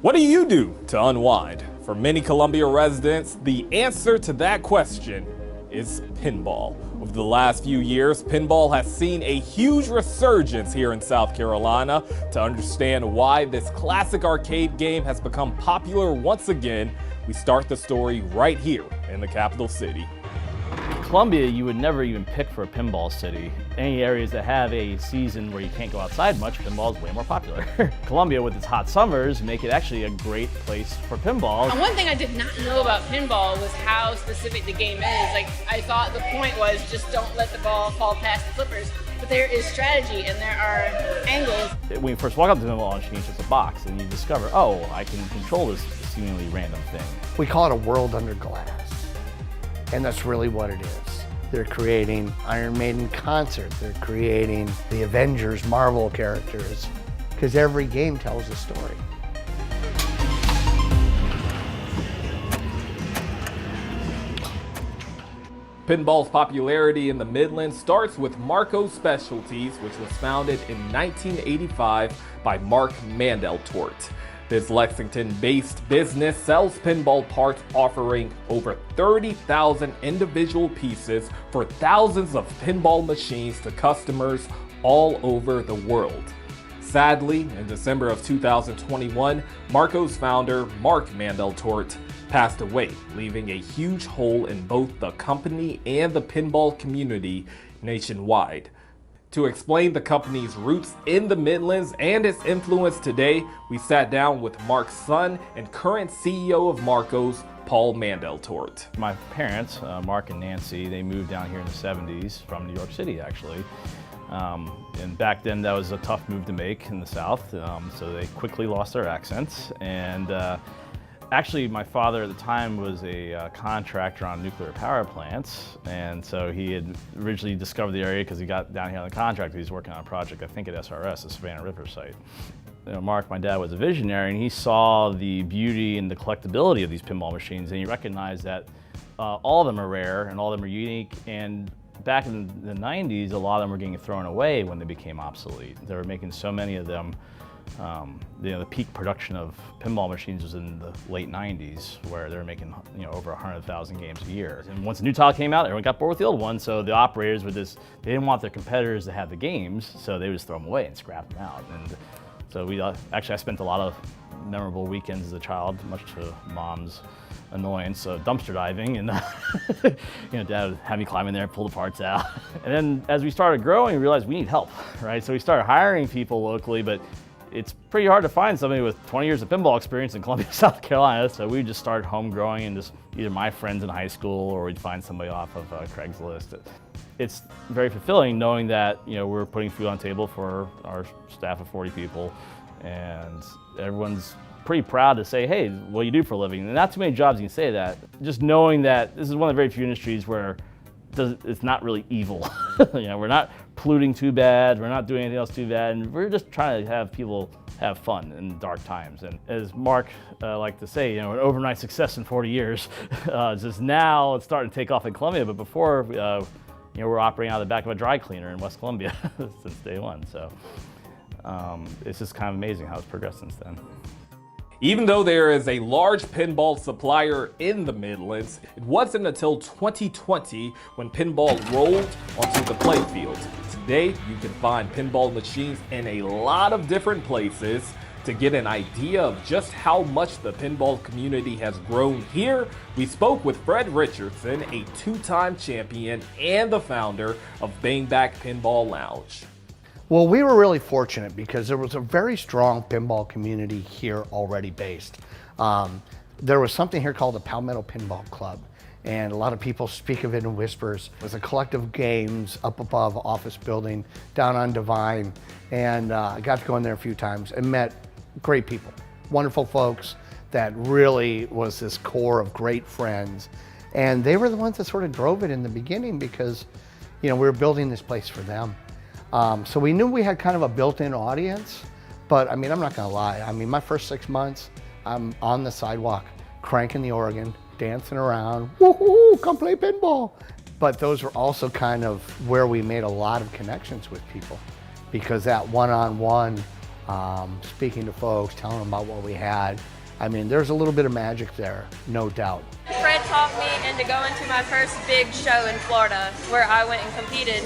What do you do to unwind? For many Columbia residents, the answer to that question is pinball. Over the last few years, pinball has seen a huge resurgence here in South Carolina. To understand why this classic arcade game has become popular once again, we start the story right here in the capital city. Columbia, you would never even pick for a pinball city. Any areas that have a season where you can't go outside much, pinball is way more popular. Columbia, with its hot summers, make it actually a great place for pinball. And one thing I did not know about pinball was how specific the game is. Like, I thought the point was just don't let the ball fall past the flippers. But there is strategy and there are angles. When you first walk up to the pinball machine, it's just a box, and you discover, oh, I can control this seemingly random thing. We call it a world under glass. And that's really what it is. They're creating Iron Maiden concert. They're creating the Avengers Marvel characters, because every game tells a story. Pinball's popularity in the Midlands starts with Marco's Specialties, which was founded in 1985 by Mark Mandeltort. This Lexington-based business sells pinball parts, offering over 30,000 individual pieces for thousands of pinball machines to customers all over the world. Sadly, in December of 2021, Marco's founder, Mark Mandeltort, passed away, leaving a huge hole in both the company and the pinball community nationwide. To explain the company's roots in the Midlands and its influence today, we sat down with Mark's son and current CEO of Marco's, Paul Mandeltort. My parents, Mark and Nancy, they moved down here in the 70s from New York City, actually. And back then that was a tough move to make in the South, so they quickly lost their accents. And actually, my father at the time was a contractor on nuclear power plants, and so he had originally discovered the area because he got down here on the contract. He was working on a project, I think at SRS, the Savannah River site. You know, Mark, my dad, was a visionary, and he saw the beauty and the collectability of these pinball machines, and he recognized that all of them are rare and all of them are unique. And back in the 90s, a lot of them were getting thrown away when they became obsolete. They were making so many of them. The peak production of pinball machines was in the late 90s, where they were making over 100,000 games a year. And once a new title came out, everyone got bored with the old one, so the operators they didn't want their competitors to have the games, so they would just throw them away and scrap them out. And so I spent a lot of memorable weekends as a child, much to Mom's annoyance, dumpster diving, and Dad would have me climb in there and pull the parts out. And then as we started growing, we realized we need help, right? So we started hiring people locally, but it's pretty hard to find somebody with 20 years of pinball experience in Columbia, South Carolina. So we just started home growing and just either my friends in high school or we'd find somebody off of Craigslist. It's very fulfilling knowing that we're putting food on the table for our staff of 40 people, and everyone's pretty proud to say, hey, what do you do for a living? And not too many jobs you can say that. Just knowing that this is one of the very few industries where it's not really evil. We're not polluting too bad, we're not doing anything else too bad, and we're just trying to have people have fun in dark times. And as Mark liked to say, an overnight success in 40 years. Just now it's starting to take off in Columbia, but before, we're operating out of the back of a dry cleaner in West Columbia since day one. So it's just kind of amazing how it's progressed since then. Even though there is a large pinball supplier in the Midlands, it wasn't until 2020 when pinball rolled onto the playfield. Today, you can find pinball machines in a lot of different places. To get an idea of just how much the pinball community has grown here, we spoke with Fred Richardson, a two-time champion and the founder of Bangback Pinball Lounge. Well, we were really fortunate because there was a very strong pinball community here already based. There was something here called the Palmetto Pinball Club, and a lot of people speak of it in whispers. It was a collective of games up above office building down on Divine, and I got to go in there a few times and met great people, wonderful folks that really was this core of great friends. And they were the ones that sort of drove it in the beginning because, we were building this place for them. So we knew we had kind of a built-in audience, but I'm not gonna lie. My first 6 months, I'm on the sidewalk, cranking the organ, dancing around, woohoo, come play pinball. But those were also kind of where we made a lot of connections with people, because that one-on-one speaking to folks, telling them about what we had. I mean, there's a little bit of magic there, no doubt. Fred talked me into going to my first big show in Florida where I went and competed.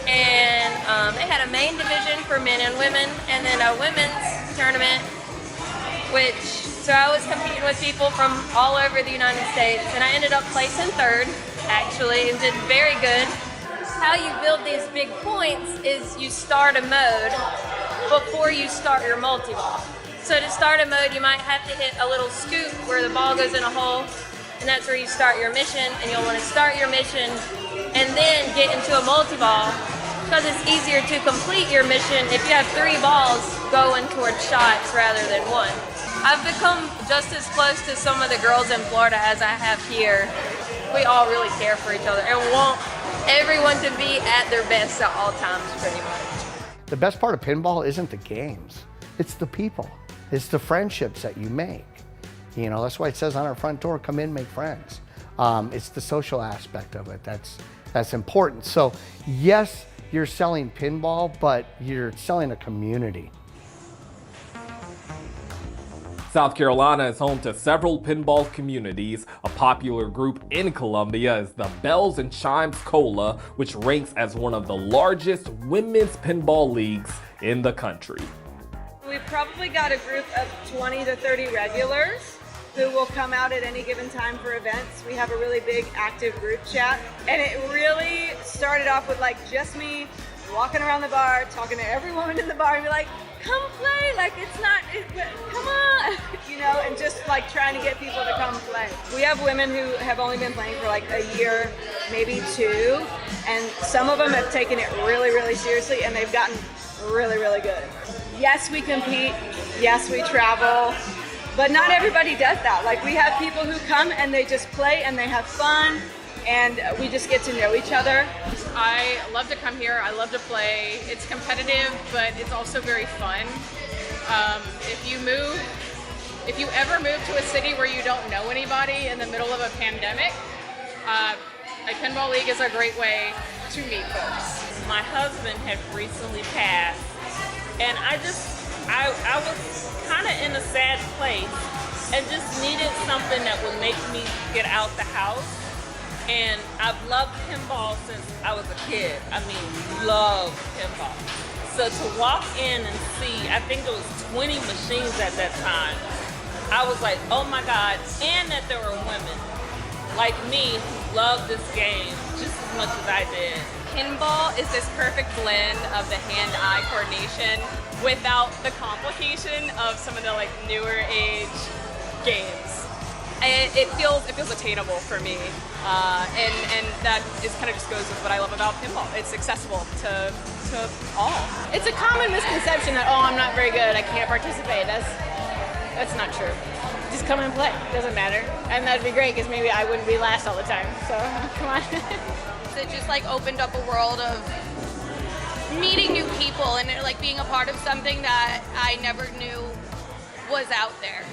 And they had a main division for men and women and then a women's tournament, so I was competing with people from all over the United States, and I ended up placing third, actually, and did very good. How you build these big points is you start a mode before you start your multi-ball. So to start a mode, you might have to hit a little scoop where the ball goes in a hole, and that's where you start your mission, and you'll want to start your mission and then get into a multi-ball, because it's easier to complete your mission if you have 3 balls going towards shots rather than 1. I've become just as close to some of the girls in Florida as I have here. We all really care for each other and want everyone to be at their best at all times, pretty much. The best part of pinball isn't the games, it's the people. It's the friendships that you make. You know, that's why it says on our front door, come in, make friends. It's the social aspect of it that's important. So yes, you're selling pinball, but you're selling a community. South Carolina is home to several pinball communities. A popular group in Columbia is the Bells and Chimes Cola, which ranks as one of the largest women's pinball leagues in the country. We've probably got a group of 20 to 30 regulars who will come out at any given time for events. We have a really big active group chat, and it really started off with like just me walking around the bar, talking to every woman in the bar and be like, come play, like come on, you know, and just like trying to get people to come play. We have women who have only been playing for like a year, maybe 2, and some of them have taken it really, really seriously, and they've gotten really, really good. Yes, we compete, yes, we travel, but not everybody does that. Like we have people who come and they just play and they have fun, and we just get to know each other. I love to come here. I love to play. It's competitive, but it's also very fun. If you ever move to a city where you don't know anybody in the middle of a pandemic, a pinball league is a great way to meet folks. My husband had recently passed, and I was kind of in a sad place and just needed something that would make me get out the house. And I've loved pinball since I was a kid. I mean, love pinball. So to walk in and see, I think it was 20 machines at that time, I was like, oh my God, and that there were women like me who loved this game just as much as I did. Pinball is this perfect blend of the hand-eye coordination without the complication of some of the like newer age games. It feels attainable for me, and that is kind of just goes with what I love about pinball. It's accessible to all. It's a common misconception that, oh, I'm not very good, I can't participate. That's not true. Just come and play, doesn't matter. And that'd be great because maybe I wouldn't be last all the time, so come on. It just like opened up a world of meeting new people and like being a part of something that I never knew was out there.